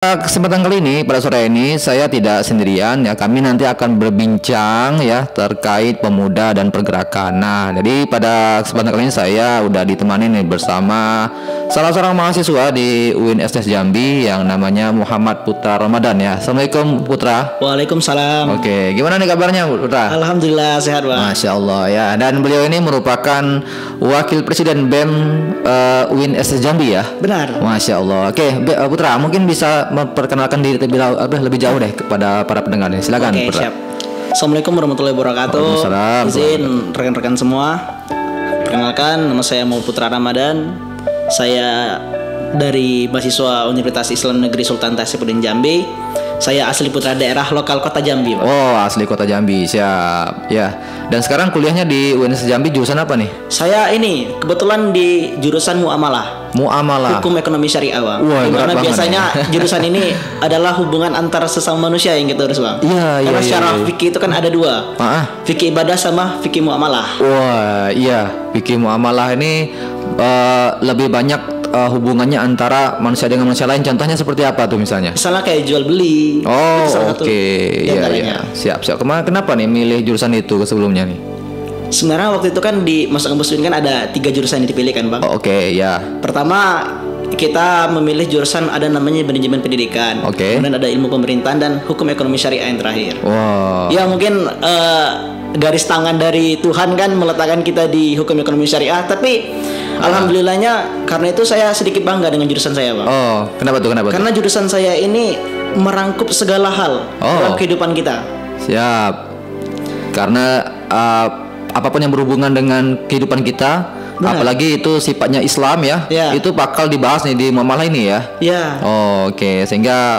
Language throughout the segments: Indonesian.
Kesempatan kali ini pada sore ini saya tidak sendirian ya, kami nanti akan berbincang ya terkait pemuda dan pergerakan. Nah, jadi pada kesempatan kali ini saya udah ditemani nih bersama salah seorang mahasiswa di UIN STS Jambi yang namanya Muhammad Putra Ramadan ya. Assalamualaikum Putra. Waalaikumsalam. Oke, gimana nih kabarnya Putra? Alhamdulillah sehat Bang. Masya Allah ya. Dan beliau ini merupakan Wakil Presiden BEM UIN STS Jambi ya. Benar. Masya Allah. Oke, Putra mungkin bisa memperkenalkan diri lebih jauh deh kepada para pendengar nih. Silakan. Oke, Putra. siap. Assalamualaikum warahmatullahi wabarakatuh. Waalaikumsalam. Izin rekan-rekan semua. Perkenalkan, nama saya Muhammad Putra Ramadan. Saya dari mahasiswa Universitas Islam Negeri Sultan Tasyibuddin Jambi. Saya asli putra daerah lokal kota Jambi, Pak. Oh, asli kota Jambi. Siap. Ya. Dan sekarang kuliahnya di UIN STS Jambi jurusan apa nih? Saya ini kebetulan di jurusan Muamalah. Muamalah. Hukum ekonomi syariah, Bang. Wah, berat Dimana banget biasanya jurusan ini adalah hubungan antara sesama manusia yang kita urus, Bang. Iya, Karena iya, secara iya. fikih itu kan ada dua. Fikih ibadah sama fikih muamalah. Wah, iya. Fikih muamalah ini lebih banyak hubungannya antara manusia dengan manusia lain. Contohnya seperti apa tuh misalnya? Misalnya kayak jual beli. Oh, itu salah satu oke. di Iya, antaranya. iya. Siap. Kenapa nih milih jurusan itu sebelumnya nih? Sebenarnya waktu itu kan di masa kampus UIN kan ada 3 jurusan yang dipilih kan, Bang. Oh, oke, ya. Pertama kita memilih jurusan ada namanya manajemen pendidikan. Oke. Kemudian ada ilmu pemerintahan dan hukum ekonomi syariah yang terakhir. Wow. Ya mungkin garis tangan dari Tuhan kan meletakkan kita di hukum ekonomi syariah, tapi alhamdulillahnya karena itu saya sedikit bangga dengan jurusan saya, Bang. Oh, kenapa tuh? Karena jurusan saya ini merangkup segala hal dalam kehidupan kita. Siap. Karena apapun yang berhubungan dengan kehidupan kita, benar. Apalagi itu sifatnya Islam ya, itu bakal dibahas nih di muamalah ini ya. Ya. Oh, oke. Sehingga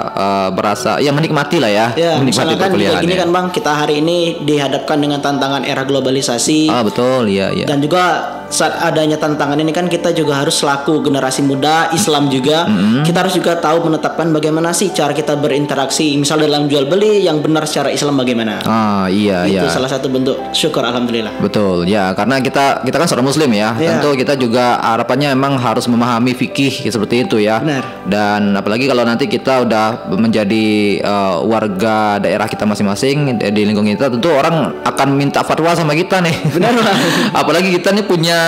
berasa ya menikmati lah ya, menikmati kan perkuliahan. Gini kan, Bang, kita hari ini dihadapkan dengan tantangan era globalisasi. Betul, iya, iya. Dan juga saat adanya tantangan ini kan kita juga harus selaku generasi muda Islam juga, kita harus juga tahu menetapkan bagaimana sih cara kita berinteraksi, misal dalam jual beli yang benar secara Islam bagaimana. Iya, itu iya. salah satu bentuk syukur alhamdulillah. Betul, ya, karena kita kan seorang muslim ya. Tentu kita juga harapannya emang harus memahami fikih seperti itu ya. Benar. Dan apalagi kalau nanti kita udah menjadi warga daerah kita masing-masing di lingkungan kita, tentu orang akan minta fatwa sama kita nih. Benar. Apalagi kita nih punya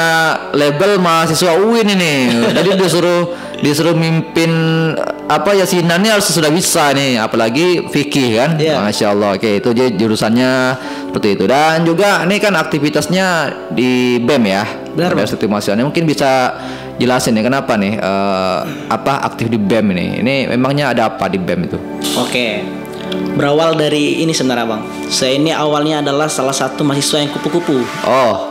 label mahasiswa UIN ini. Jadi disuruh mimpin yasinan ini harus sudah bisa nih, apalagi fikih kan. Masya Allah. Oke, itu jadi jurusannya seperti itu. Dan juga ini kan aktivitasnya di BEM ya. Benar, Universitas Mahasiswa. Mungkin bisa jelasin nih kenapa nih aktif di BEM ini. Ini memangnya ada apa di BEM itu? Oke. Berawal dari ini sebenarnya, Bang. Saya ini awalnya adalah salah satu mahasiswa yang kupu-kupu.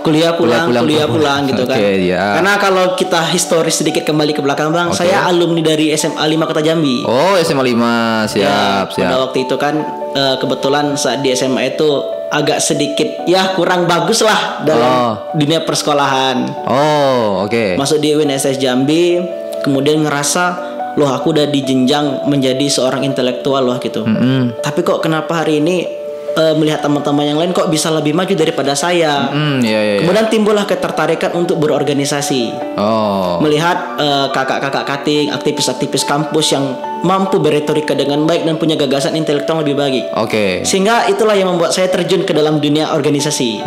Kuliah pulang gitu kan. Karena kalau kita historis sedikit kembali ke belakang, Bang, saya alumni dari SMA 5 Kota Jambi. Oh, SMA 5. Siap. Pada waktu itu kan kebetulan saat di SMA itu agak sedikit kurang bagus lah dalam dunia persekolahan. Oke. Masuk di UIN STS Jambi, kemudian ngerasa loh aku udah dijenjang menjadi seorang intelektual loh gitu. Tapi kok kenapa hari ini melihat teman-teman yang lain kok bisa lebih maju daripada saya. Kemudian timbullah ketertarikan untuk berorganisasi. Melihat kakak-kakak kating, aktivis-aktivis kampus yang mampu berretorika dengan baik dan punya gagasan intelektual lebih baik. Sehingga itulah yang membuat saya terjun ke dalam dunia organisasi.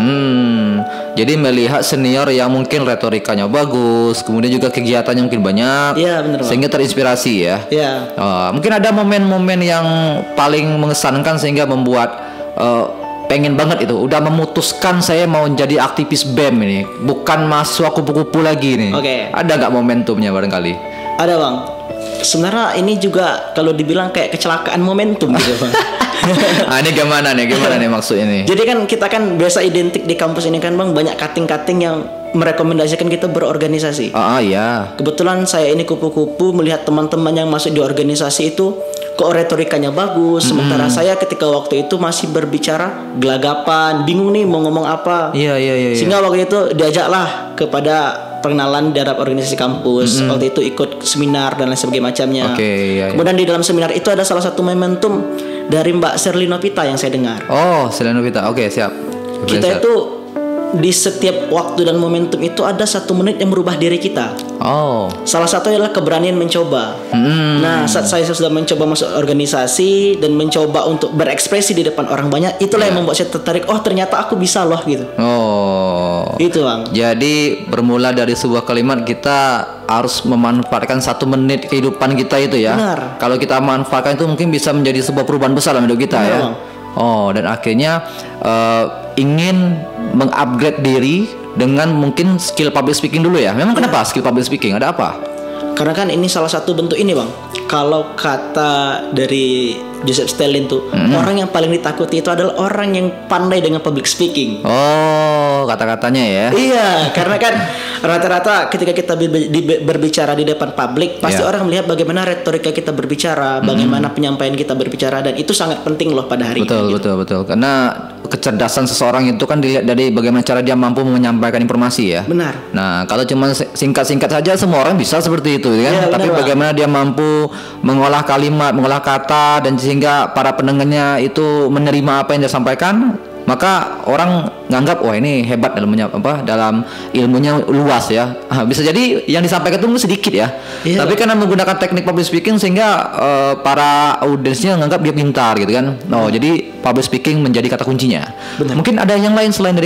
Jadi melihat senior yang mungkin retorikanya bagus, kemudian juga kegiatannya mungkin banyak, bener, sehingga terinspirasi ya. Mungkin ada momen-momen yang paling mengesankan sehingga membuat pengen banget itu, udah memutuskan saya mau jadi aktivis BEM ini, bukan mahasiswa kupu-kupu lagi nih. Ada nggak momentumnya barangkali? Ada, Bang. Sebenarnya ini juga kalau dibilang kayak kecelakaan momentum gitu, Bang. Ini gimana nih maksudnya nih? Jadi kan kita kan biasa identik di kampus ini kan, Bang, banyak kating-kating yang merekomendasikan kita berorganisasi. Iya. Kebetulan saya ini kupu-kupu melihat teman-teman yang masuk di organisasi itu kok retorikanya bagus, sementara saya ketika waktu itu masih berbicara gelagapan, bingung nih mau ngomong apa. Iya. Sehingga waktu itu diajaklah kepada pengenalan dalam organisasi kampus. Waktu itu ikut seminar dan lain sebagainya macamnya. Kemudian di dalam seminar itu ada salah satu momentum dari Mbak Sherly Novita yang saya dengar. Sherly Novita. Siap. Kita itu di setiap waktu dan momentum itu ada 1 menit yang merubah diri kita. Oh. Salah satu adalah keberanian mencoba. Nah, saat saya sudah mencoba masuk organisasi dan mencoba untuk berekspresi di depan orang banyak, itulah yang membuat saya tertarik. Oh, ternyata aku bisa loh gitu. Oh. Itu Bang. Jadi bermula dari sebuah kalimat, kita harus memanfaatkan 1 menit kehidupan kita itu ya. Benar. Kalau kita manfaatkan itu mungkin bisa menjadi sebuah perubahan besar dalam hidup kita. Benar, ya. Bang. Oh, dan akhirnya ingin mengupgrade diri dengan mungkin skill public speaking dulu ya. Memang kenapa skill public speaking? Ada apa? Karena kan ini salah satu bentuk ini Bang. Kalau kata dari Joseph Stalin tuh, orang yang paling ditakuti itu adalah orang yang pandai dengan public speaking. Oh, kata-katanya ya. Iya, karena kan rata-rata ketika kita berbicara di depan publik, pasti orang melihat bagaimana retorika kita berbicara, bagaimana penyampaian kita berbicara, dan itu sangat penting loh pada hari Betul, ini. betul. Karena kecerdasan seseorang itu kan dilihat dari bagaimana cara dia mampu menyampaikan informasi ya. Benar. Nah, kalau cuma singkat-singkat saja semua orang bisa seperti itu kan. Iya, Tapi benar, bagaimana dia mampu mengolah kalimat, mengolah kata, dan sehingga para pendengarnya itu menerima apa yang dia sampaikan, maka orang nganggap wah ini hebat dalam ilmunya luas ya. Bisa jadi yang disampaikan itu sedikit ya. Iya. Tapi karena menggunakan teknik public speaking sehingga para audiensnya nganggap dia pintar gitu kan. Oh, jadi public speaking menjadi kata kuncinya. Benar. Mungkin ada yang lain selain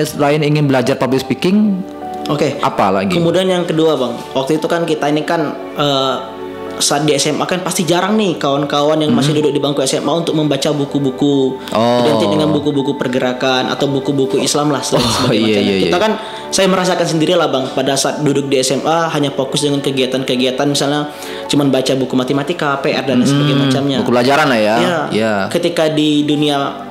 selain ingin belajar public speaking. Oke. Apa lagi? Kemudian yang kedua Bang, waktu itu kan kita ini kan saat di SMA kan pasti jarang nih kawan-kawan yang masih duduk di bangku SMA untuk membaca buku-buku identik dengan buku-buku pergerakan atau buku-buku Islam lah sebagainya. Kita kan, saya merasakan sendiri lah Bang, pada saat duduk di SMA hanya fokus dengan kegiatan-kegiatan, misalnya cuman baca buku matematika, PR dan sebagainya macamnya. Buku pelajaran lah ya. Iya. Ketika di dunia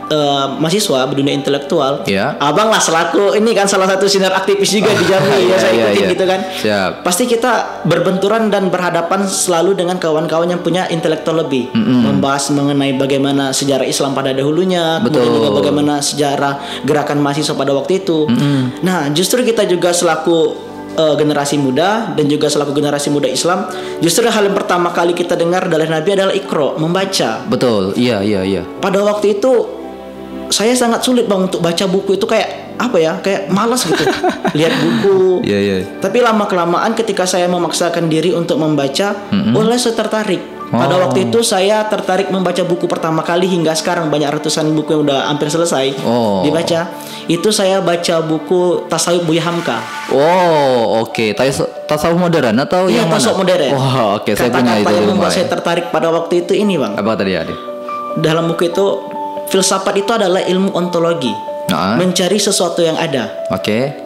mahasiswa, dunia intelektual, abang lah selaku ini kan salah satu sinar aktivis juga di Jambi saya ikutin gitu kan. Siap. Pasti kita berbenturan dan berhadapan selalu dengan kawan-kawan yang punya intelektual lebih, membahas mengenai bagaimana sejarah Islam pada dahulunya, kemudian juga bagaimana sejarah gerakan mahasiswa pada waktu itu. Nah, justru kita juga selaku generasi muda dan juga selaku generasi muda Islam, justru hal yang pertama kali kita dengar dari Nabi adalah Iqra, membaca. Betul, iya. Pada waktu itu saya sangat sulit Bang untuk baca buku itu, kayak apa ya, kayak malas gitu lihat buku. Tapi lama kelamaan ketika saya memaksakan diri untuk membaca, oleh saya tertarik. Pada waktu itu saya tertarik membaca buku pertama kali, hingga sekarang banyak ratusan buku yang udah hampir selesai dibaca. Itu saya baca buku Tasawuf Buya Hamka. Oh, oke. Tasawuf modern atau yang mana? Tasawuf modern. Oh, oke. Saya punya itu. Kata-kata yang membuat saya tertarik pada waktu itu ini Bang. Apa tadi Adi? Dalam buku itu, filsafat itu adalah ilmu ontologi, mencari sesuatu yang ada.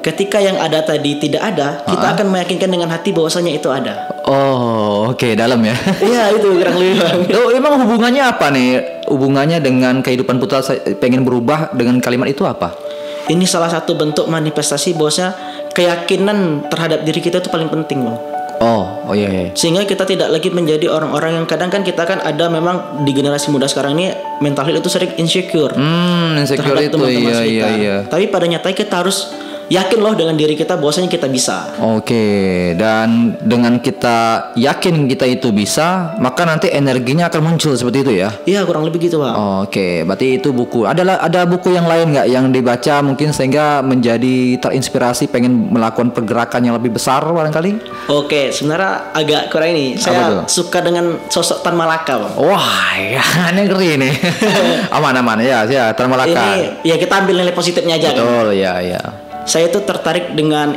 Ketika yang ada tadi tidak ada, kita akan meyakinkan dengan hati bahwasanya itu ada. Oh, oke, dalam ya. Iya, itu kurang lebih. Emang hubungannya apa nih? Hubungannya dengan kehidupan putra pengen berubah dengan kalimat itu apa? Ini salah satu bentuk manifestasi bahwasanya keyakinan terhadap diri kita itu paling penting, Bang. Oh iya. Sehingga kita tidak lagi menjadi orang-orang yang kadang kan kita kan ada memang di generasi muda sekarang ini mental health itu sering insecure. Insecure itu iya. Tapi pada nyatanya kita harus yakin loh dengan diri kita bahwasanya kita bisa. Oke, dan dengan kita yakin kita itu bisa, maka nanti energinya akan muncul seperti itu ya? Iya, kurang lebih gitu, Pak. Oke, berarti itu buku. Ada buku yang lain nggak yang dibaca mungkin sehingga menjadi terinspirasi pengen melakukan pergerakan yang lebih besar barangkali? Oke, sebenarnya agak kurang ini. Saya suka dengan sosok Tan Malaka, Bang. Wah, ya, ini ngeri nih. Aman ya, Tan Malaka. Ini ya kita ambil nilai positifnya aja. Betul, kan? Ya. Saya itu tertarik dengan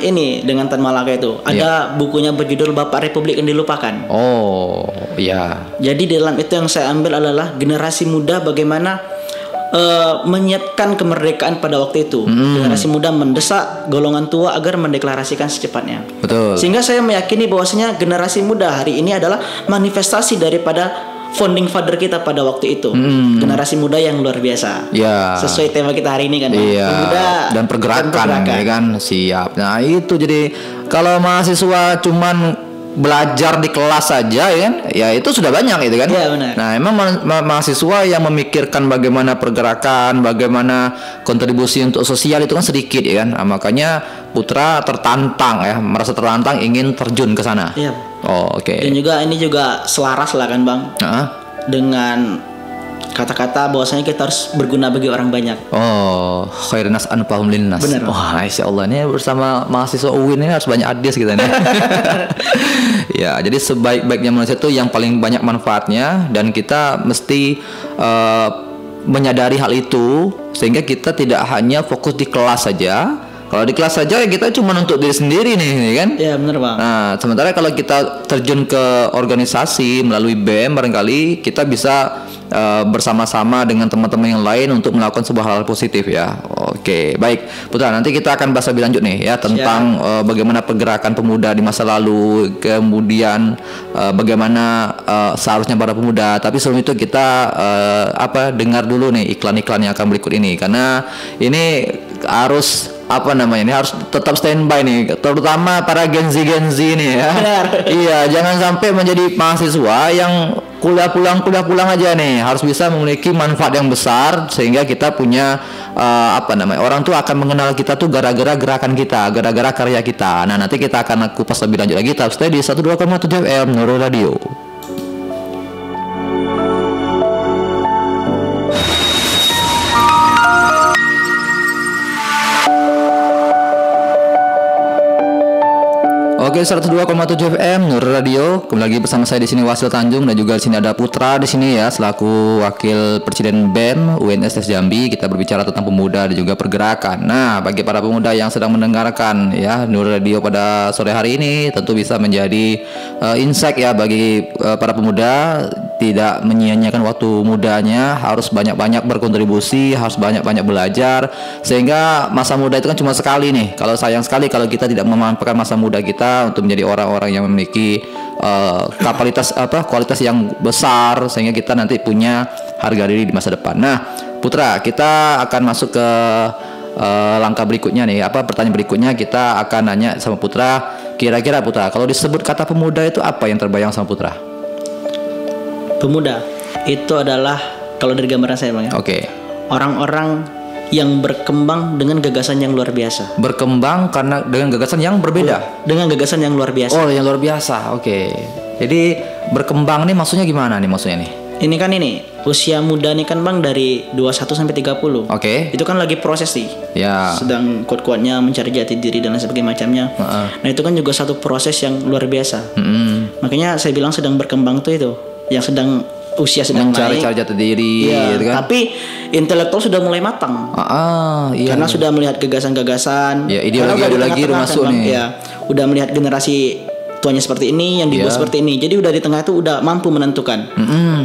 Tan Malaka itu. Ada bukunya berjudul Bapak Republik yang Dilupakan. Oh, iya. Jadi dalam itu yang saya ambil adalah generasi muda bagaimana menyiapkan kemerdekaan pada waktu itu. Generasi muda mendesak golongan tua agar mendeklarasikan secepatnya. Betul. Sehingga saya meyakini bahwasanya generasi muda hari ini adalah manifestasi daripada founding father kita pada waktu itu. Generasi muda yang luar biasa. Ya. Sesuai tema kita hari ini kan. Iya. Muda dan pergerakan. Ya kan. Siap. Nah itu jadi kalau mahasiswa cuman belajar di kelas saja ya kan, ya itu sudah banyak itu kan. Iya, benar. Nah emang mahasiswa yang memikirkan bagaimana pergerakan, bagaimana kontribusi untuk sosial itu kan sedikit ya kan. Nah, makanya putra tertantang ya, merasa tertantang ingin terjun ke sana. Iya. Oh, oke. Dan juga ini juga selaras lah kan Bang, dengan kata-kata bahwasanya kita harus berguna bagi orang banyak. Oh, khairin nas anfa'uhum linnas. Bener. Wah, insya Allah ini bersama mahasiswa UIN ini harus banyak hadis kita nih. Ya, jadi sebaik-baiknya manusia itu yang paling banyak manfaatnya, dan kita mesti menyadari hal itu sehingga kita tidak hanya fokus di kelas saja. Kalau di kelas saja ya kita cuma untuk diri sendiri nih, kan? Ya benar Bang. Nah, sementara kalau kita terjun ke organisasi melalui BEM, barangkali kita bisa bersama-sama dengan teman-teman yang lain untuk melakukan sebuah hal positif ya. Oke, baik Putra, nanti kita akan bahas lebih lanjut nih ya tentang bagaimana pergerakan pemuda di masa lalu, kemudian bagaimana seharusnya para pemuda. Tapi sebelum itu kita dengar dulu nih iklan-iklan yang akan berikut ini, karena ini harus ini harus tetap standby nih, terutama para Gen Z nih ya. Benar. Iya, jangan sampai menjadi mahasiswa yang kuliah pulang aja nih. Harus bisa memiliki manfaat yang besar sehingga kita punya orang tuh akan mengenal kita tuh gara-gara gerakan kita, gara-gara karya kita. Nah, nanti kita akan kupas lebih lanjut lagi. Tetap stay di 102,7 FM Nurul Radio. Oke, 102,7 FM Nur Radio. Kembali lagi bersama saya di sini Wasil Tanjung, dan juga di sini ada Putra di sini ya selaku Wakil Presiden BEM UNSS Jambi. Kita berbicara tentang pemuda dan juga pergerakan. Nah, bagi para pemuda yang sedang mendengarkan ya Nur Radio pada sore hari ini, tentu bisa menjadi insight ya bagi para pemuda. Tidak menyia-nyiakan waktu mudanya, harus banyak-banyak berkontribusi, harus banyak-banyak belajar, sehingga masa muda itu kan cuma sekali nih. Kalau sayang sekali kalau kita tidak memanfaatkan masa muda kita untuk menjadi orang-orang yang memiliki kualitas yang besar, sehingga kita nanti punya harga diri di masa depan. Nah, Putra, kita akan masuk ke langkah berikutnya nih. Pertanyaan berikutnya kita akan nanya sama Putra. Kira-kira Putra, kalau disebut kata pemuda itu apa yang terbayang sama Putra? Pemuda itu adalah, kalau dari gambaran saya Bang ya, orang-orang yang berkembang dengan gagasan yang luar biasa. Berkembang karena dengan gagasan yang berbeda. Dengan gagasan yang luar biasa. Oh, yang luar biasa. Oke. Jadi berkembang nih maksudnya gimana nih maksudnya nih? Ini kan usia muda nih kan Bang dari 21 sampai 30. Oke. Itu kan lagi proses nih. Ya. Sedang kuat-kuatnya mencari jati diri dan lain sebagainya macamnya. Nah, itu kan juga satu proses yang luar biasa. Makanya saya bilang sedang berkembang tuh itu. Yang sedang usia sedang mencari jati diri, gitu kan? Tapi intelektual sudah mulai matang. Iya. Karena sudah melihat gagasan-gagasan. Ya, ideologi udah masuk nih. Ya, udah melihat generasi tuanya seperti ini, yang di bawah seperti ini. Jadi udah di tengah itu udah mampu menentukan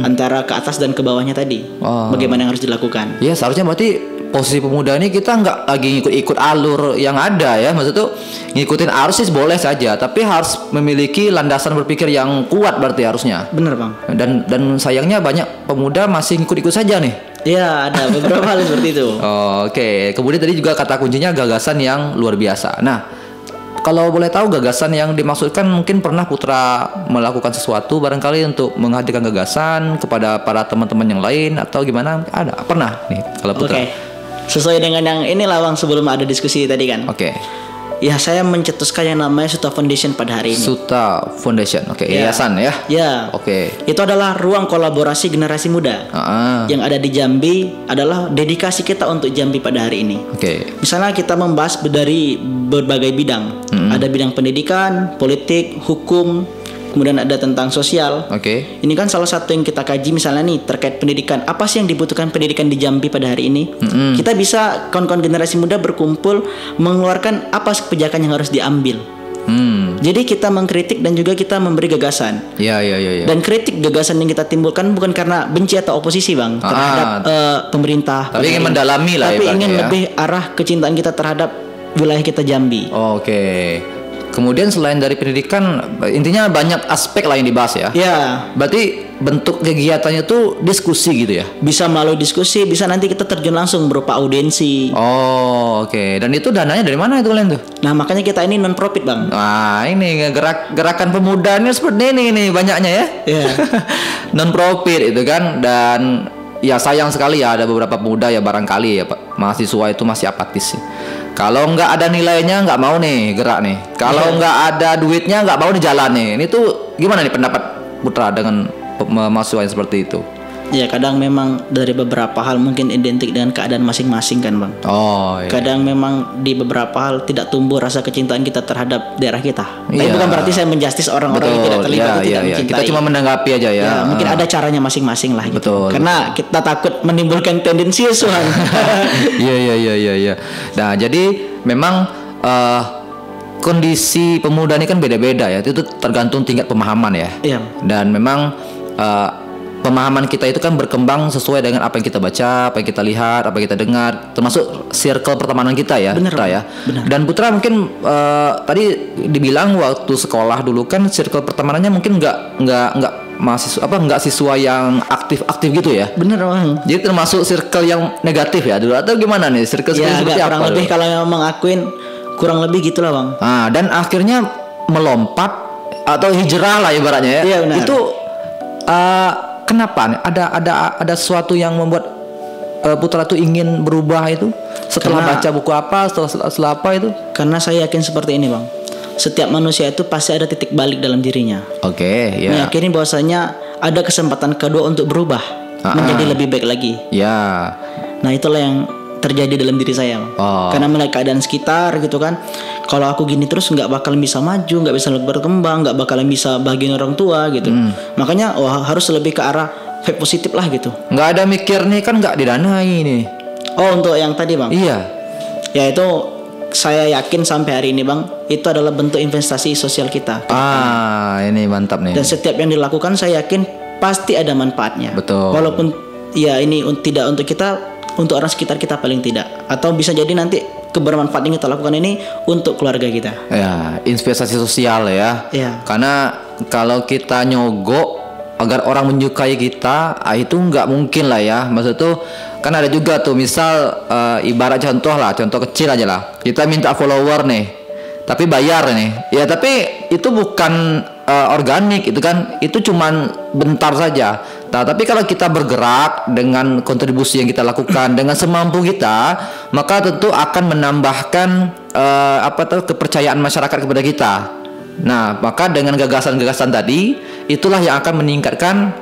antara ke atas dan ke bawahnya tadi. Bagaimana yang harus dilakukan? Ya, seharusnya berarti posisi pemuda ini kita nggak lagi ngikut-ikut alur yang ada ya. Maksud tuh ngikutin arus sih boleh saja, tapi harus memiliki landasan berpikir yang kuat berarti harusnya. Bener Bang. Dan sayangnya banyak pemuda masih ngikut-ikut saja nih. Iya, ada beberapa hal seperti itu. Oke. Kemudian tadi juga kata kuncinya gagasan yang luar biasa. Nah, kalau boleh tahu gagasan yang dimaksudkan, mungkin pernah Putra melakukan sesuatu barangkali untuk menghadirkan gagasan kepada para teman-teman yang lain atau gimana? Ada? Pernah nih kalau Putra? Sesuai dengan yang inilah Bang, sebelum ada diskusi tadi kan. Ya, saya mencetuskan yang namanya Suta Foundation pada hari ini. Suta Foundation, yayasan ya. Ya. Itu adalah ruang kolaborasi generasi muda. Yang ada di Jambi adalah dedikasi kita untuk Jambi pada hari ini. Misalnya kita membahas dari berbagai bidang. Ada bidang pendidikan, politik, hukum, kemudian ada tentang sosial. Ini kan salah satu yang kita kaji misalnya nih terkait pendidikan. Apa sih yang dibutuhkan pendidikan di Jambi pada hari ini? Kita bisa kawan-kawan generasi muda berkumpul mengeluarkan apa kebijakan yang harus diambil. Jadi kita mengkritik dan juga kita memberi gagasan. Dan kritik gagasan yang kita timbulkan bukan karena benci atau oposisi Bang terhadap pemerintah. Tapi ingin mendalami lah. Tapi ingin lebih arah kecintaan kita terhadap wilayah kita Jambi. Kemudian selain dari pendidikan, intinya banyak aspek lah yang dibahas ya. Berarti bentuk kegiatannya tuh diskusi gitu ya. Bisa melalui diskusi, bisa nanti kita terjun langsung berupa audiensi. Dan itu dananya dari mana itu kalian tuh? Nah, makanya kita ini non profit Bang. Nah, ini gerakan pemuda ini seperti ini banyaknya ya. Non profit itu kan. Dan ya sayang sekali ya ada beberapa pemuda ya barangkali ya mahasiswa itu masih apatis. Kalau nggak ada nilainya nggak mau nih gerak nih. Kalau nggak ada duitnya nggak mau nih jalan nih. Ini tuh gimana nih pendapat Putra dengan mahasiswa yang seperti itu? Ya kadang memang dari beberapa hal mungkin identik dengan keadaan masing-masing kan bang. Oh iya. Kadang memang di beberapa hal tidak tumbuh rasa kecintaan kita terhadap daerah kita. Tapi Iya. bukan berarti saya menjustis orang-orang yang tidak terlibat itu tidak mencintai. Kita cuma menanggapi aja ya. Ya, mungkin ada caranya masing-masing lah gitu. Betul. Karena kita takut menimbulkan tendensius Bang. Iya. Nah, jadi memang kondisi pemuda ini kan beda-beda ya. Itu tergantung tingkat pemahaman ya. Iya. Dan memang pemahaman kita itu kan berkembang sesuai dengan apa yang kita baca, apa yang kita lihat, apa yang kita dengar, termasuk circle pertemanan kita ya. Bener, Putra ya. bener. Dan Putra mungkin tadi dibilang waktu sekolah dulu kan circle pertemanannya mungkin nggak mahasiswa nggak siswa yang aktif gitu ya. Bener bang. Jadi termasuk circle yang negatif ya dulu atau gimana nih circle Ya seperti agak apa? kurang lebih dulu? kalau yang mengakuin kurang lebih gitulah bang. Ah, dan akhirnya melompat atau hijrah lah ibaratnya ya. Iya, benar. Itu kenapa nih? Ada sesuatu yang membuat Putra tuh ingin berubah itu setelah Karena- baca buku apa, setelah apa itu? Karena saya yakin seperti ini bang. Setiap manusia itu pasti ada titik balik dalam dirinya. Oke, ya. Meyakini bahwasanya ada kesempatan kedua untuk berubah menjadi lebih baik lagi. Ya. Nah itulah yang terjadi dalam diri saya. Oh. Karena melihat keadaan sekitar gitu kan. Kalau aku gini terus nggak bakalan bisa maju, nggak bisa berkembang, nggak bakalan bisa bahagiain orang tua gitu. Makanya harus lebih ke arah vibe positif lah gitu. Nggak ada mikir nih kan nggak didanai nih. Oh untuk yang tadi bang, Iya. ya itu saya yakin sampai hari ini bang, itu adalah bentuk investasi sosial kita. Ini mantap nih. Dan setiap yang dilakukan saya yakin pasti ada manfaatnya. Betul. Walaupun ya ini tidak untuk kita, untuk orang sekitar kita paling tidak. Atau bisa jadi nanti kebermanfaatan yang kita lakukan ini untuk keluarga kita. Ya, investasi sosial ya. Iya. Karena kalau kita nyogok agar orang menyukai kita, itu nggak mungkin lah ya. Maksud tuh kan ada juga tuh misal ibarat contoh kecil aja lah. Kita minta follower nih, tapi bayar nih. Ya tapi itu bukan organik itu kan, itu cuman bentar saja. Nah, tapi kalau kita bergerak dengan kontribusi yang kita lakukan dengan semampu kita, maka tentu akan menambahkan kepercayaan masyarakat kepada kita. Nah, maka dengan gagasan-gagasan tadi, itulah yang akan meningkatkan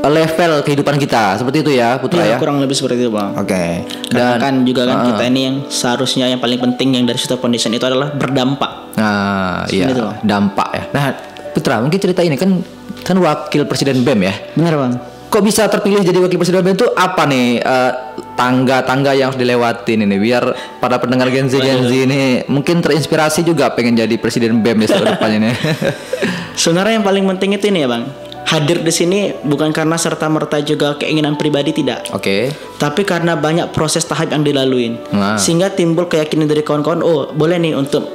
level kehidupan kita. Seperti itu ya, Putra ya. Kurang lebih seperti itu bang. Oke. Dan kan juga kan kita ini yang seharusnya yang paling penting yang dari Suster Foundation itu adalah berdampak. Nah, iya, Itu, Bang. dampak ya. Nah, Putra, mungkin cerita ini kan wakil presiden BEM ya. Benar bang. Kok bisa terpilih jadi wakil presiden BEM itu apa nih tangga-tangga yang harus dilewatin ini biar para pendengar Gen Z ini mungkin terinspirasi juga pengen jadi presiden BEM ya depan ini. Sebenarnya yang paling penting itu ini ya bang. Hadir di sini bukan karena serta-merta juga keinginan pribadi tidak. Oke. Tapi karena banyak proses tahap yang dilaluin, Nah. sehingga timbul keyakinan dari kawan-kawan. Oh, boleh nih untuk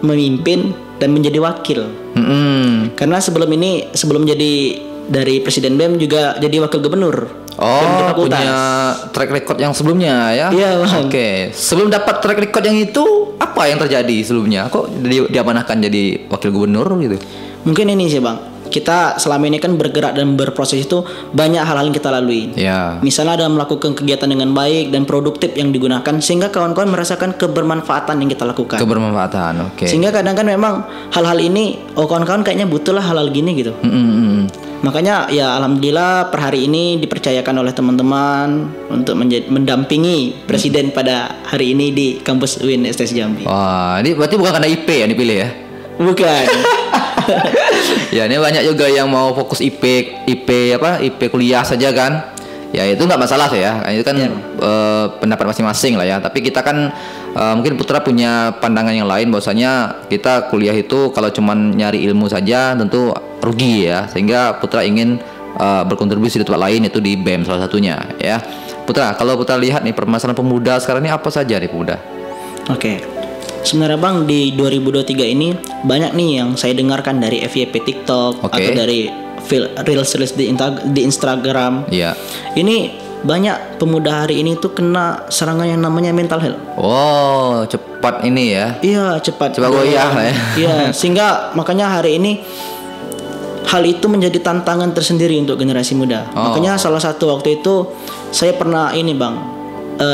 memimpin dan menjadi wakil. Karena sebelum jadi dari presiden BEM juga jadi wakil gubernur. BEM di Oh, fakultas. punya track record yang sebelumnya ya? Iya, Bang. Oke. Sebelum dapat track record yang itu, apa yang terjadi sebelumnya? Kok diamanahkan jadi wakil gubernur gitu? Mungkin ini sih bang. Kita selama ini kan bergerak dan berproses itu banyak hal-hal yang kita lalui. Ya. Misalnya ada melakukan kegiatan dengan baik dan produktif yang digunakan sehingga kawan-kawan merasakan kebermanfaatan yang kita lakukan. Kebermanfaatan, oke. Sehingga kadang kan memang hal-hal ini kawan-kawan kayaknya butuh lah hal-hal gini gitu. Makanya ya alhamdulillah per hari ini dipercayakan oleh teman-teman untuk mendampingi presiden pada hari ini di kampus UIN STS Jambi. Wah, ini berarti bukan karena IP yang dipilih ya? Bukan. Ya, ini banyak juga yang mau fokus IP kuliah saja kan. Ya itu nggak masalah sih ya. Itu kan pendapat masing-masing lah ya. Tapi kita kan mungkin Putra punya pandangan yang lain bahwasanya kita kuliah itu kalau cuman nyari ilmu saja tentu rugi ya. Sehingga Putra ingin berkontribusi di tempat lain, itu di BEM salah satunya ya. Putra, kalau Putra lihat nih permasalahan pemuda sekarang ini apa saja nih pemuda? Oke. Sebenarnya bang di 2023 ini banyak nih yang saya dengarkan dari FYP TikTok Oke. atau dari Reels di Instagram. Iya. Ini banyak pemuda hari ini tuh kena serangan yang namanya mental health. Oh, cepat ini ya. Iya cepat goyah lah ya. Iya sehingga makanya hari ini hal itu menjadi tantangan tersendiri untuk generasi muda. Makanya salah satu waktu itu saya pernah ini bang,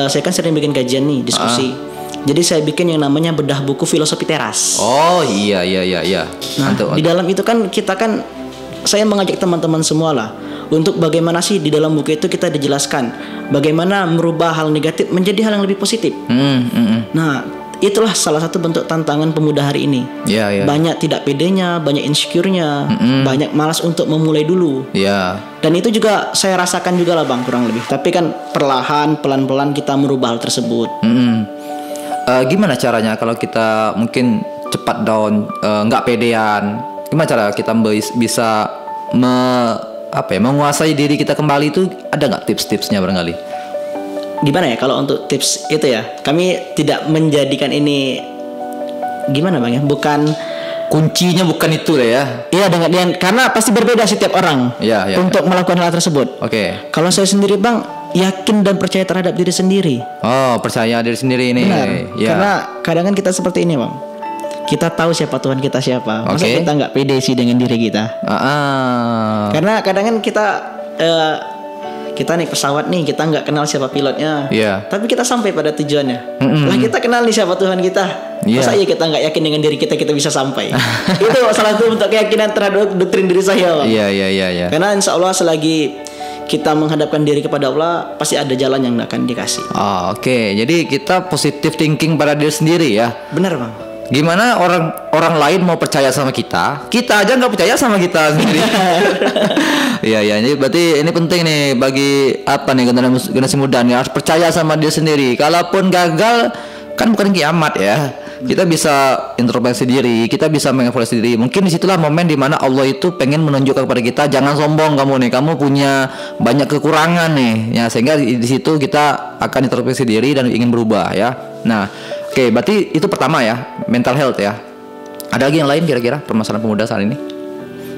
saya kan sering bikin kajian nih diskusi. Jadi saya bikin yang namanya bedah buku filosofi teras. Oh iya. Nah Mantap. di dalam itu kan kita kan saya mengajak teman-teman semua lah Untuk bagaimana sih di dalam buku itu kita dijelaskan bagaimana merubah hal negatif menjadi hal yang lebih positif. Nah, itulah salah satu bentuk tantangan pemuda hari ini. Banyak tidak pedenya, banyak insecure-nya, banyak malas untuk memulai dulu. Dan itu juga saya rasakan juga lah Bang, kurang lebih. Tapi kan perlahan, pelan-pelan kita merubah hal tersebut. Gimana caranya kalau kita mungkin cepat down, nggak pedean? Gimana cara kita bisa menguasai diri kita kembali itu? Ada nggak tips-tipsnya barangkali? Gimana ya kalau untuk tips itu ya, kami tidak menjadikan ini gimana Bang ya, bukan kuncinya bukan itu deh ya. Iya, dengan karena pasti berbeda setiap orang untuk melakukan hal tersebut. Kalau saya sendiri Bang, yakin dan percaya terhadap diri sendiri. Percaya diri sendiri ini. Benar. Karena kadang kan kita seperti ini Bang, kita tahu siapa Tuhan kita siapa. Masa kita nggak pede sih dengan diri kita? Karena kadang kan kita naik pesawat nih, kita nggak kenal siapa pilotnya, tapi kita sampai pada tujuannya. Lah kita kenal nih siapa Tuhan kita. Masa iya kita nggak yakin dengan diri kita bisa sampai? Itu salah satu bentuk keyakinan terhadap doktrin diri saya Bang. Karena insya Allah selagi kita menghadapkan diri kepada Allah, pasti ada jalan yang akan dikasih. Jadi kita positive thinking pada diri sendiri ya. Benar Bang. Gimana orang lain mau percaya sama kita aja nggak percaya sama kita sendiri. Jadi berarti ini penting nih bagi generasi muda nih, harus percaya sama diri sendiri. Kalaupun gagal kan bukan kiamat ya. Kita bisa introspeksi diri, kita bisa mengevaluasi diri. Mungkin disitulah momen dimana Allah itu pengen menunjukkan kepada kita, jangan sombong kamu nih, kamu punya banyak kekurangan nih ya, sehingga di situ kita akan introspeksi diri dan ingin berubah ya. Nah, berarti itu pertama ya, mental health ya. Ada lagi yang lain kira-kira permasalahan pemuda saat ini?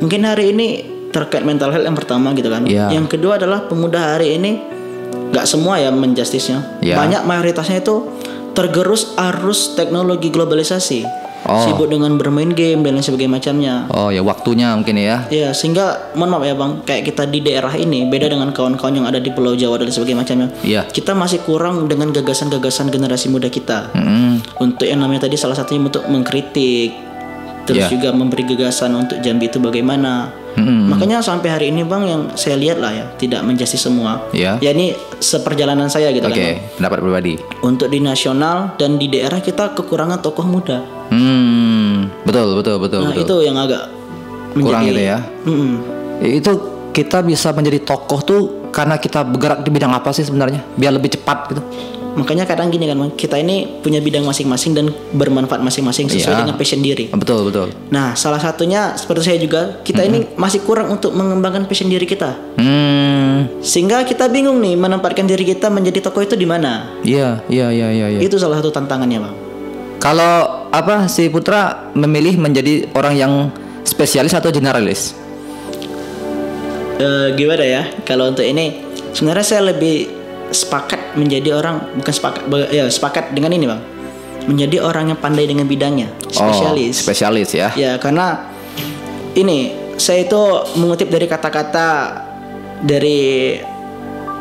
Mungkin hari ini terkait mental health yang pertama gitu kan. Yang kedua adalah pemuda hari ini nggak semua ya menjustisnya. Banyak mayoritasnya itu tergerus arus teknologi globalisasi, sibuk dengan bermain game dan lain sebagainya macamnya. Waktunya mungkin ya. Sehingga mohon maaf ya Bang, kayak kita di daerah ini beda dengan kawan-kawan yang ada di Pulau Jawa dan sebagainya macamnya. Kita masih kurang dengan gagasan-gagasan generasi muda kita. Untuk yang namanya tadi salah satunya untuk mengkritik, terus juga memberi gagasan untuk Jambi itu bagaimana. Makanya sampai hari ini Bang, yang saya lihat lah ya, tidak menjustis semua. Ya ini seperjalanan saya gitu kan. Pendapat pribadi. Untuk di nasional dan di daerah kita kekurangan tokoh muda. Betul. Nah itu yang agak kurang gitu ya. Itu kita bisa menjadi tokoh tuh karena kita bergerak di bidang apa sih sebenarnya? Biar lebih cepat gitu. Makanya kadang gini kan, kita ini punya bidang masing-masing dan bermanfaat masing-masing sesuai dengan passion diri. Betul. Nah, salah satunya seperti saya juga, kita ini masih kurang untuk mengembangkan passion diri kita. Sehingga kita bingung nih menempatkan diri kita menjadi tokoh itu di mana. Iya. Itu salah satu tantangannya, Bang. Kalau si Putra memilih menjadi orang yang spesialis atau generalis? Gimana ya? Kalau untuk ini sebenarnya saya lebih sepakat menjadi orang, sepakat dengan ini Bang, menjadi orang yang pandai dengan bidangnya, spesialis ya. Ya, karena ini saya itu mengutip dari kata-kata dari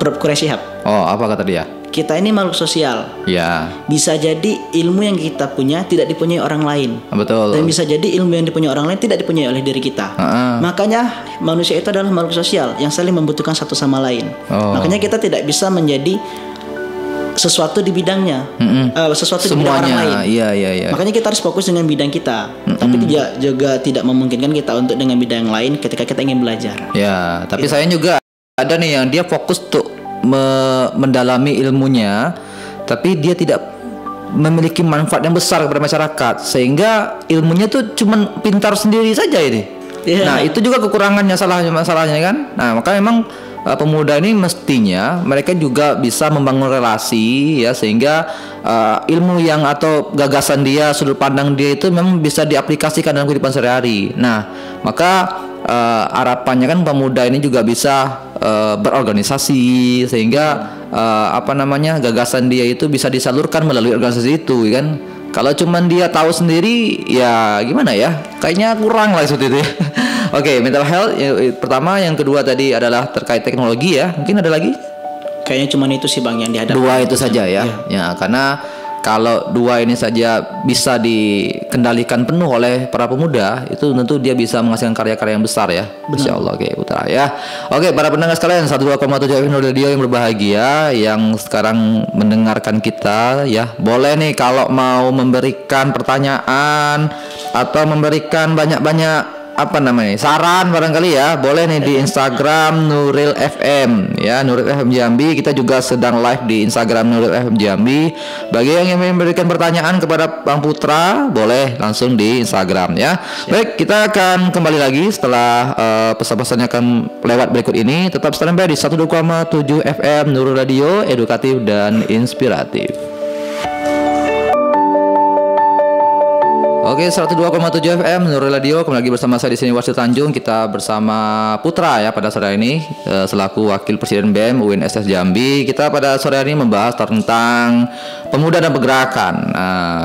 Prof. Quraish Shihab. Apa kata dia? Kita ini makhluk sosial. Ya. Bisa jadi ilmu yang kita punya tidak dipunyai orang lain. Betul. Dan bisa jadi ilmu yang dipunyai orang lain tidak dipunyai oleh diri kita. Makanya manusia itu adalah makhluk sosial yang saling membutuhkan satu sama lain. Makanya kita tidak bisa menjadi sesuatu di bidangnya, sesuatu semuanya, di bidang orang lain. Iya. Makanya kita harus fokus dengan bidang kita. Tapi juga tidak memungkinkan kita untuk dengan bidang yang lain ketika kita ingin belajar. Ya, tapi saya juga ada nih yang dia fokus tuh mendalami ilmunya, tapi dia tidak memiliki manfaat yang besar kepada masyarakat, sehingga ilmunya tuh cuman pintar sendiri saja ini. Nah itu juga kekurangannya, masalahnya kan. Nah maka memang pemuda ini mestinya mereka juga bisa membangun relasi ya, sehingga ilmu yang atau gagasan dia, sudut pandang dia itu memang bisa diaplikasikan dalam kehidupan sehari-hari. Nah maka harapannya kan pemuda ini juga bisa berorganisasi, sehingga gagasan dia itu bisa disalurkan melalui organisasi itu kan. Kalau cuman dia tahu sendiri ya gimana ya, kayaknya kurang lah seperti itu ya. Oke, mental health pertama, yang kedua tadi adalah terkait teknologi ya. Mungkin ada lagi? Kayaknya cuman itu sih Bang yang dihadapi. Dua itu saja ya. Ya, karena kalau dua ini saja bisa dikendalikan penuh oleh para pemuda, itu tentu dia bisa menghasilkan karya-karya yang besar ya. Insya Allah. Oke, Putra ya. Oke, para pendengar sekalian 102,7 FM Nur Radio yang berbahagia, yang sekarang mendengarkan kita ya, boleh nih kalau mau memberikan pertanyaan atau memberikan banyak-banyak saran barangkali ya, boleh nih di Instagram Nuril FM ya, Nuril FM Jambi. Kita juga sedang live di Instagram Nuril FM Jambi. Bagi yang ingin memberikan pertanyaan kepada Bang Putra, boleh langsung di Instagram ya. Baik, kita akan kembali lagi setelah pesan-pesannya akan lewat berikut ini. Tetap standby di 102,7 FM Nuril Radio, edukatif dan inspiratif. Oke, 102,7 FM Nuril Radio, kembali lagi bersama saya di sini Wasil Tanjung. Kita bersama Putra ya pada sore ini selaku Wakil Presiden BEM UIN/SS Jambi. Kita pada sore ini membahas tentang pemuda dan pergerakan.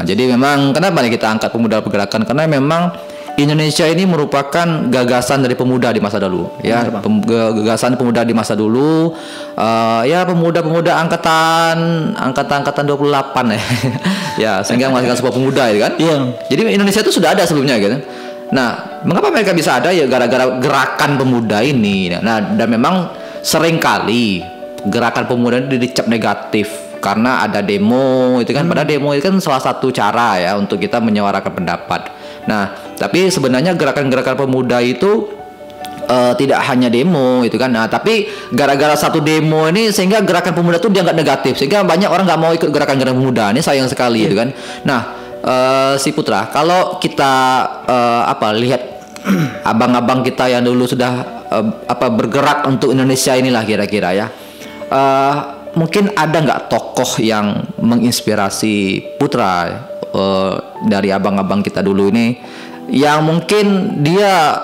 Jadi memang kenapa nih kita angkat pemuda dan pergerakan? Karena memang Indonesia ini merupakan gagasan dari pemuda di masa dulu ya, gagasan pemuda di masa dulu, ya pemuda-pemuda angkatan 28 ya. Ya, sehingga menghasilkan sebuah pemuda ya kan. Iya. Jadi Indonesia itu sudah ada sebelumnya gitu. Nah, mengapa mereka bisa ada ya, gara-gara gerakan pemuda ini. Nah, dan memang seringkali gerakan pemuda ini dicap negatif karena ada demo itu kan. Padahal demo itu kan salah satu cara ya untuk kita menyuarakan pendapat. Nah, tapi sebenarnya gerakan-gerakan pemuda itu tidak hanya demo itu kan. Nah, tapi gara-gara satu demo ini sehingga gerakan pemuda itu dianggap negatif, sehingga banyak orang nggak mau ikut gerakan-gerakan pemuda. Ini sayang sekali itu kan. Nah, si Putra, kalau kita lihat abang-abang kita yang dulu sudah bergerak untuk Indonesia inilah kira-kira ya. Mungkin ada nggak tokoh yang menginspirasi Putra dari abang-abang kita dulu ini, yang mungkin dia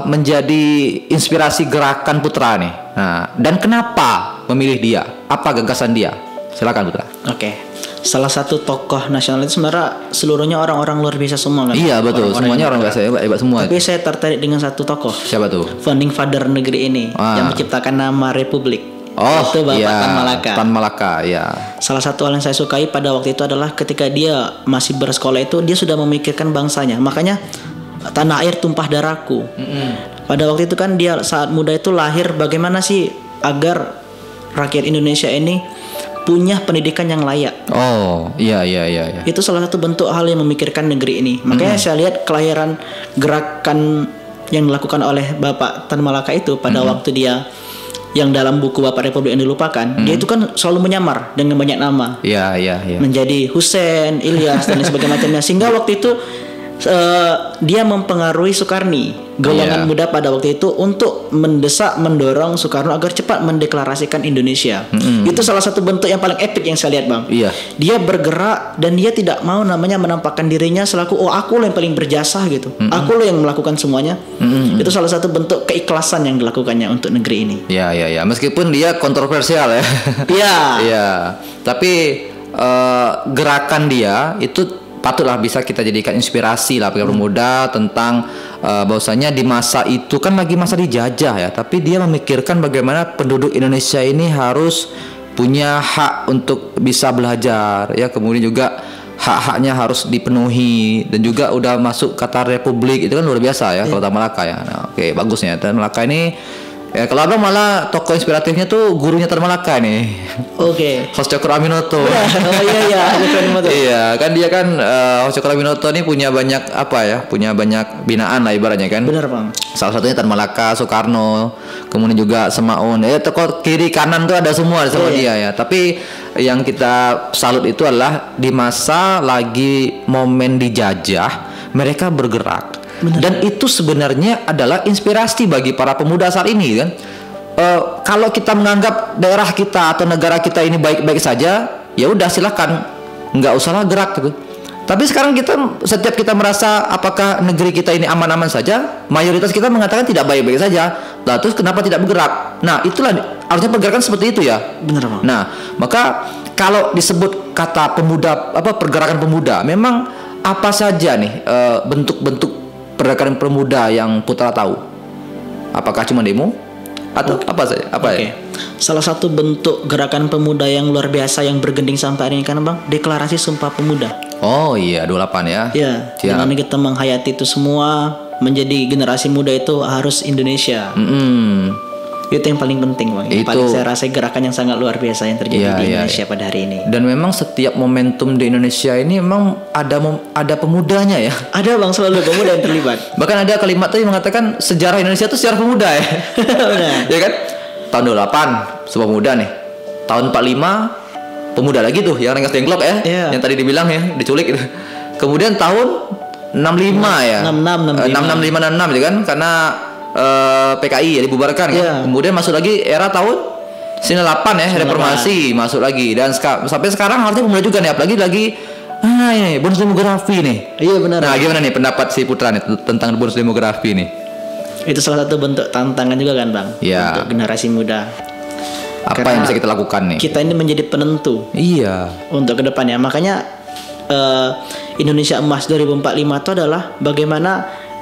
menjadi inspirasi gerakan Putra nih. Nah, dan kenapa memilih dia? Apa gagasan dia? Silakan Putra. Oke. Salah satu tokoh nasional itu sebenarnya seluruhnya orang-orang luar biasa semua kan? Iya betul, semuanya orang biasa hebat semua. Tapi saya tertarik dengan satu tokoh. Siapa tuh? Founding father negeri ini yang menciptakan nama Republik. Itu Bapak Tan Malaka. Tan Malaka, ya. Salah satu hal yang saya sukai pada waktu itu adalah ketika dia masih bersekolah itu dia sudah memikirkan bangsanya. Makanya tanah air tumpah darahku. Pada waktu itu kan dia saat muda itu lahir bagaimana sih agar rakyat Indonesia ini punya pendidikan yang layak. Oh, iya. Itu salah satu bentuk hal yang memikirkan negeri ini. Makanya saya lihat kelahiran gerakan yang dilakukan oleh Bapak Tan Malaka itu pada waktu dia yang dalam buku Bapak Republik yang dilupakan, dia itu kan selalu menyamar dengan banyak nama. Iya. Menjadi Hussein, Ilyas dan sebagainya macamnya. Sehingga waktu itu dia mempengaruhi Sukarni, golongan muda pada waktu itu, untuk mendorong Soekarno agar cepat mendeklarasikan Indonesia. Itu salah satu bentuk yang paling epik yang saya lihat, Bang. Iya. Dia bergerak dan dia tidak mau namanya menampakkan dirinya selaku aku yang paling berjasa gitu. Aku yang melakukan semuanya. Itu salah satu bentuk keikhlasan yang dilakukannya untuk negeri ini. Iya. Meskipun dia kontroversial ya. Iya. Tapi gerakan dia itu patutlah bisa kita jadikan inspirasi lah bagi pemuda tentang bahwasanya di masa itu kan lagi masa dijajah ya, tapi dia memikirkan bagaimana penduduk Indonesia ini harus punya hak untuk bisa belajar ya, kemudian juga hak-haknya harus dipenuhi, dan juga udah masuk kata Republik itu kan luar biasa ya kalau Tan Malaka ya. Nah, oke, bagusnya Tan Malaka ini. Ya, kalau abang malah tokoh inspiratifnya tuh gurunya Tan Malaka nih. Oke. Host Cokro Aminoto. Iya, kan dia kan Host Cokro Aminoto ini punya banyak punya banyak binaan lah ibaratnya kan. Benar, Bang. Salah satunya Tan Malaka, Soekarno, kemudian juga Semaun. Tokoh kiri kanan tuh ada semua sama dia ya. Tapi yang kita salut itu adalah di masa lagi momen dijajah, mereka bergerak. Benar. Dan itu sebenarnya adalah inspirasi bagi para pemuda saat ini kan. Kalau kita menganggap daerah kita atau negara kita ini baik-baik saja, ya udah silakan, nggak usahlah gerak gitu. Tapi sekarang setiap kita merasa apakah negeri kita ini aman-aman saja, mayoritas kita mengatakan tidak baik-baik saja. Lah terus kenapa tidak bergerak? Nah itulah harusnya pergerakan seperti itu ya. Benar, Bang. Nah maka kalau disebut kata pemuda, pergerakan pemuda, memang apa saja nih bentuk-bentuk pergerakan pemuda yang Putra tahu? Apakah cuma demo? atau apa saja? Apa Oke. Salah satu bentuk gerakan pemuda yang luar biasa yang bergending sampai hari ini kan Bang, deklarasi Sumpah Pemuda. Oh iya, 28 ya. Ya, Siap. dimana kita menghayati itu semua, menjadi generasi muda itu harus Indonesia. Itu yang paling penting Bang. Yang Itu. paling saya rasa gerakan yang sangat luar biasa yang terjadi Iya, di iya, Indonesia pada hari ini. Dan memang setiap momentum di Indonesia ini memang ada pemudanya ya. Ada Bang, selalu pemuda yang terlibat. Bahkan ada kalimat tuh yang mengatakan sejarah Indonesia itu sejarah pemuda ya. Benar. Ya kan? Tahun 28 Sumpah Pemuda nih. Tahun 45 pemuda lagi tuh yang Rengas Dengklok ya. Iya. Yang tadi dibilang ya, diculik gitu. Kemudian tahun 65 ya. 66, 66 gitu kan, karena PKI ya dibubarkan kan. Iya. Kemudian masuk lagi era tahun 98 ya, reformasi masuk lagi, dan sampai sekarang harusnya pemuda juga nih, apalagi lagi ini bonus demografi nih. Iya benar. Nah, gimana nih pendapat si Putra nih tentang bonus demografi nih? Itu salah satu bentuk tantangan juga kan Bang, Iya. untuk generasi muda. Apa Karena yang bisa kita lakukan nih? Kita ini menjadi penentu Iya. untuk kedepannya. Makanya Indonesia Emas 2045 itu adalah bagaimana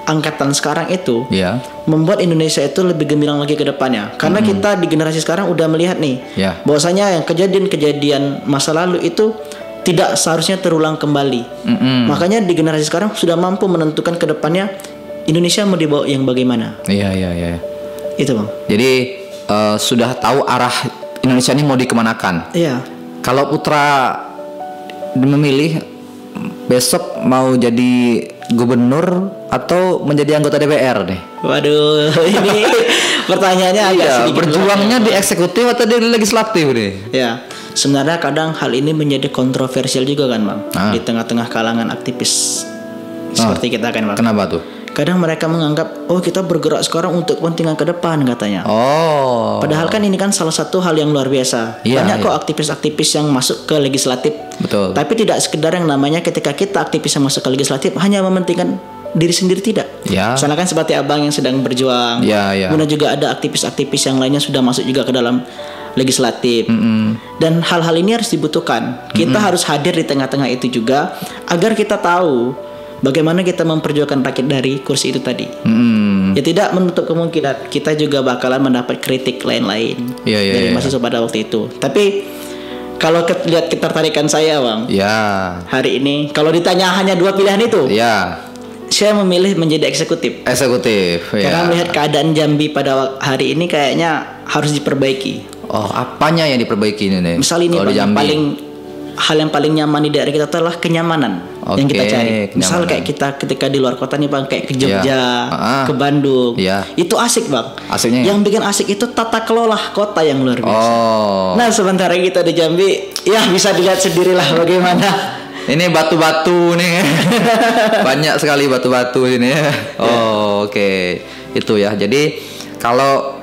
angkatan sekarang itu Iya. membuat Indonesia itu lebih gemilang lagi ke depannya. Karena kita di generasi sekarang udah melihat nih, Ya. bahwasanya yang kejadian-kejadian masa lalu itu tidak seharusnya terulang kembali. Makanya di generasi sekarang sudah mampu menentukan ke depannya Indonesia mau dibawa yang bagaimana. Iya, iya, iya. Itu Bang. Jadi sudah tahu arah Indonesia ini mau dikemanakan. Iya. Kalau Putra memilih besok mau jadi gubernur atau menjadi anggota DPR nih? Waduh, ini pertanyaannya agak Iya, sedikit berjuangnya di eksekutif atau di legislatif nih? Ya, sebenarnya kadang hal ini menjadi kontroversial juga kan Bang, di tengah-tengah kalangan aktivis seperti kita kan Bang. Kenapa tuh? Kadang mereka menganggap, oh kita bergerak sekarang untuk kepentingan ke depan katanya. Oh. Padahal kan ini kan salah satu hal yang luar biasa. Iya, Banyak kok iya. aktivis-aktivis yang masuk ke legislatif. Betul. Tapi tidak sekedar yang namanya ketika kita aktivis yang masuk ke legislatif hanya mementingkan diri sendiri, tidak. Ya. Misalnya kan seperti abang yang sedang berjuang. Ya, ya. Kemudian juga ada aktivis-aktivis yang lainnya sudah masuk juga ke dalam legislatif. Dan hal-hal ini harus dibutuhkan. Kita harus hadir di tengah-tengah itu juga agar kita tahu bagaimana kita memperjuangkan rakyat dari kursi itu tadi. Ya tidak menutup kemungkinan kita juga bakalan mendapat kritik lain-lain Iya, iya, dari iya. mahasiswa pada waktu itu. Tapi kalau lihat ketertarikan saya Bang, Ya. hari ini kalau ditanya hanya dua pilihan itu, Ya. saya memilih menjadi eksekutif. Eksekutif. Karena Ya. melihat keadaan Jambi pada hari ini kayaknya harus diperbaiki. Oh, apanya yang diperbaiki ini nih? Misal ini Kalau di Bang, Jambi. hal yang paling nyaman di daerah kita adalah kenyamanan yang kita Oke, cari. Misal kenyamanan. kayak kita ketika di luar kota nih Bang, kayak ke Jogja, Ya. ke Bandung, Ya. itu asik Bang. Asiknya ya? Yang bikin asik itu tata kelola kota yang luar biasa. Oh. Nah sementara kita di Jambi, ya bisa dilihat sendirilah bagaimana. Ini batu-batu nih. Banyak sekali batu-batu ini ya. Oh, oke. Itu ya. Jadi kalau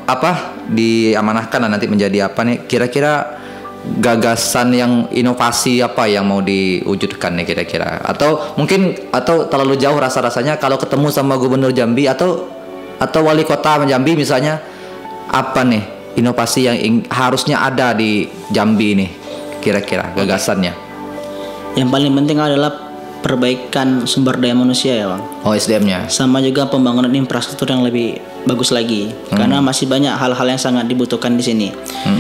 diamanahkan nanti menjadi apa nih? Kira-kira gagasan yang inovasi apa yang mau diwujudkan nih kira-kira? Atau mungkin terlalu jauh rasa-rasanya kalau ketemu sama gubernur Jambi atau wali kota Jambi misalnya, apa nih inovasi yang harusnya ada di Jambi nih kira-kira gagasannya? Yang paling penting adalah perbaikan sumber daya manusia ya Bang. Oh, SDM-nya. Sama juga pembangunan infrastruktur yang lebih bagus lagi. Karena masih banyak hal-hal yang sangat dibutuhkan di sini.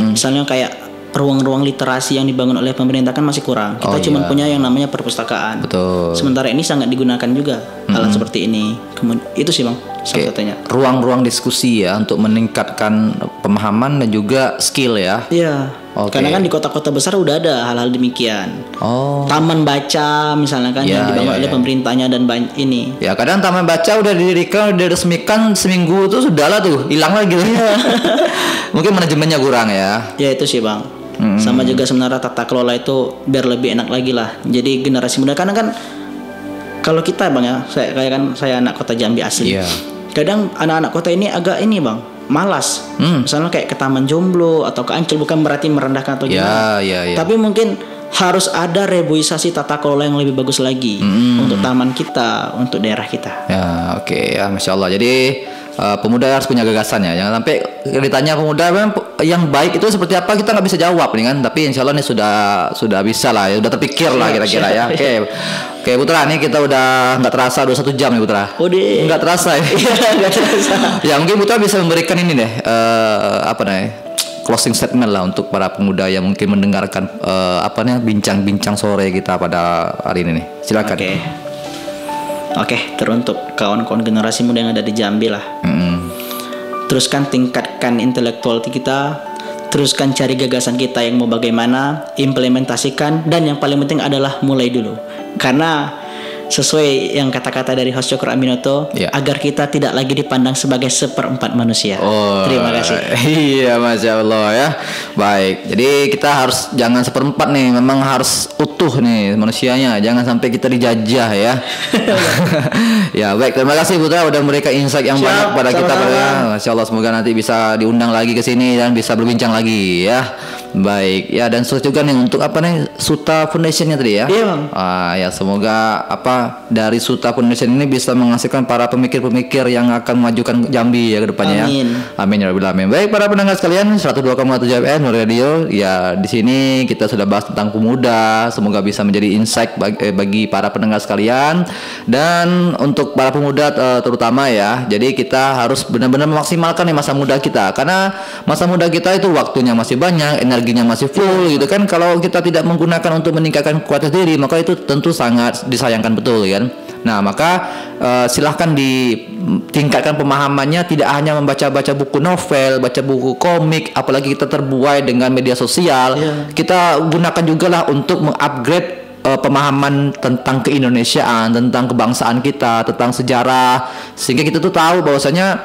Misalnya kayak ruang-ruang literasi yang dibangun oleh pemerintah kan masih kurang. Kita cuma punya yang namanya perpustakaan. Betul. Sementara ini sangat digunakan juga alat seperti ini. Kemudian itu sih Bang salah satunya. Ruang-ruang diskusi ya untuk meningkatkan pemahaman dan juga skill ya. Iya. Oke. Karena kan di kota-kota besar udah ada hal-hal demikian. Oh. Taman baca misalnya kan Ya, yang dibangun ya, oleh ya. pemerintahnya dan ini. Ya kadang taman baca udah didirikan, udah diresmikan seminggu tuh sudahlah tuh hilang lagi. Mungkin manajemennya kurang ya. Ya itu sih Bang. Sama juga sebenarnya tata kelola itu biar lebih enak lagi lah. Jadi generasi muda karena kan kalau kita Bang ya, saya anak kota Jambi asli. Iya. Kadang anak-anak kota ini agak ini Bang, malas. Misalnya kayak ke Taman Jomblo atau ke Ancol, bukan berarti merendahkan atau gimana. Ya. Tapi mungkin harus ada reboisasi tata kelola yang lebih bagus lagi untuk taman kita, untuk daerah kita. Ya, oke ya, Masya Allah. Jadi pemuda harus punya gagasan ya. Jangan sampai ditanya pemuda yang baik itu seperti apa, kita nggak bisa jawab nih kan. Tapi insya Allah nih sudah bisa lah, ya sudah terpikir lah kira-kira ya. Oke Putra, nih kita udah nggak terasa 21 jam nih Putra. Nggak terasa ya. Nggak terasa. Ya mungkin Putra bisa memberikan ini deh, apa namanya, closing statement lah untuk para pemuda yang mungkin mendengarkan bincang-bincang sore kita pada hari ini nih. Silakan. Oke, teruntuk kawan-kawan generasi muda yang ada di Jambi lah. Teruskan tingkatkan intelektual kita, teruskan cari gagasan kita yang mau bagaimana, implementasikan, dan yang paling penting adalah mulai dulu. Karena sesuai yang kata-kata dari host Cokro Aminoto, agar kita tidak lagi dipandang sebagai seperempat manusia. Terima kasih. Iya, Masya Allah ya. Baik, jadi kita harus jangan seperempat nih, memang harus utuh nih manusianya, jangan sampai kita dijajah ya. Ya baik, terima kasih Putra udah memberikan insight yang banyak pada kita. Masya Allah, semoga nanti bisa diundang lagi ke sini dan bisa berbincang lagi ya. Baik, ya dan sukses juga nih untuk Suta Foundation-nya tadi ya. Iya, Bang. Ya semoga dari Suta Foundation ini bisa menghasilkan para pemikir-pemikir yang akan memajukan Jambi ya ke depannya. Amin. Ya. Amin ya rabbal alamin. Baik para pendengar sekalian, 102,7 FM Radio. Ya di sini kita sudah bahas tentang pemuda. Semoga bisa menjadi insight bagi para pendengar sekalian. Dan untuk para pemuda terutama ya. Jadi kita harus benar-benar memaksimalkan nih masa muda kita, karena masa muda kita itu waktunya masih banyak, energinya masih full gitu kan. Kalau kita tidak menggunakan untuk meningkatkan kualitas diri, maka itu tentu sangat disayangkan betul kan. Nah maka silahkan ditingkatkan pemahamannya, tidak hanya membaca-baca buku novel, baca buku komik, apalagi kita terbuai dengan media sosial. Kita gunakan juga lah untuk mengupgrade pemahaman tentang keindonesiaan, tentang kebangsaan kita, tentang sejarah, sehingga kita tuh tahu bahwasanya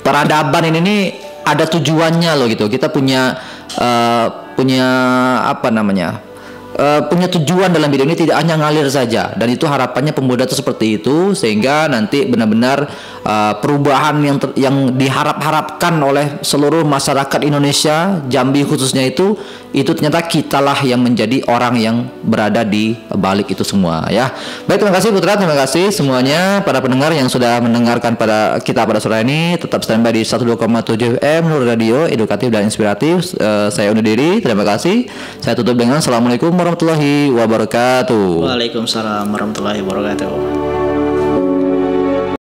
peradaban ini ada tujuannya loh gitu. Kita punya punya tujuan dalam hidup ini, tidak hanya ngalir saja. Dan itu harapannya pemuda itu seperti itu, sehingga nanti benar-benar perubahan yang diharapkan oleh seluruh masyarakat Indonesia, Jambi khususnya itu ternyata kitalah yang menjadi orang yang berada di balik itu semua ya. Baik, terima kasih Putra, terima kasih semuanya para pendengar yang sudah mendengarkan pada sore ini. Tetap standby di 102,7 FM Nur Radio, edukatif dan inspiratif. Saya undur diri, terima kasih. Saya tutup dengan assalamualaikum warahmatullahi wabarakatuh. Waalaikumsalam warahmatullahi wabarakatuh.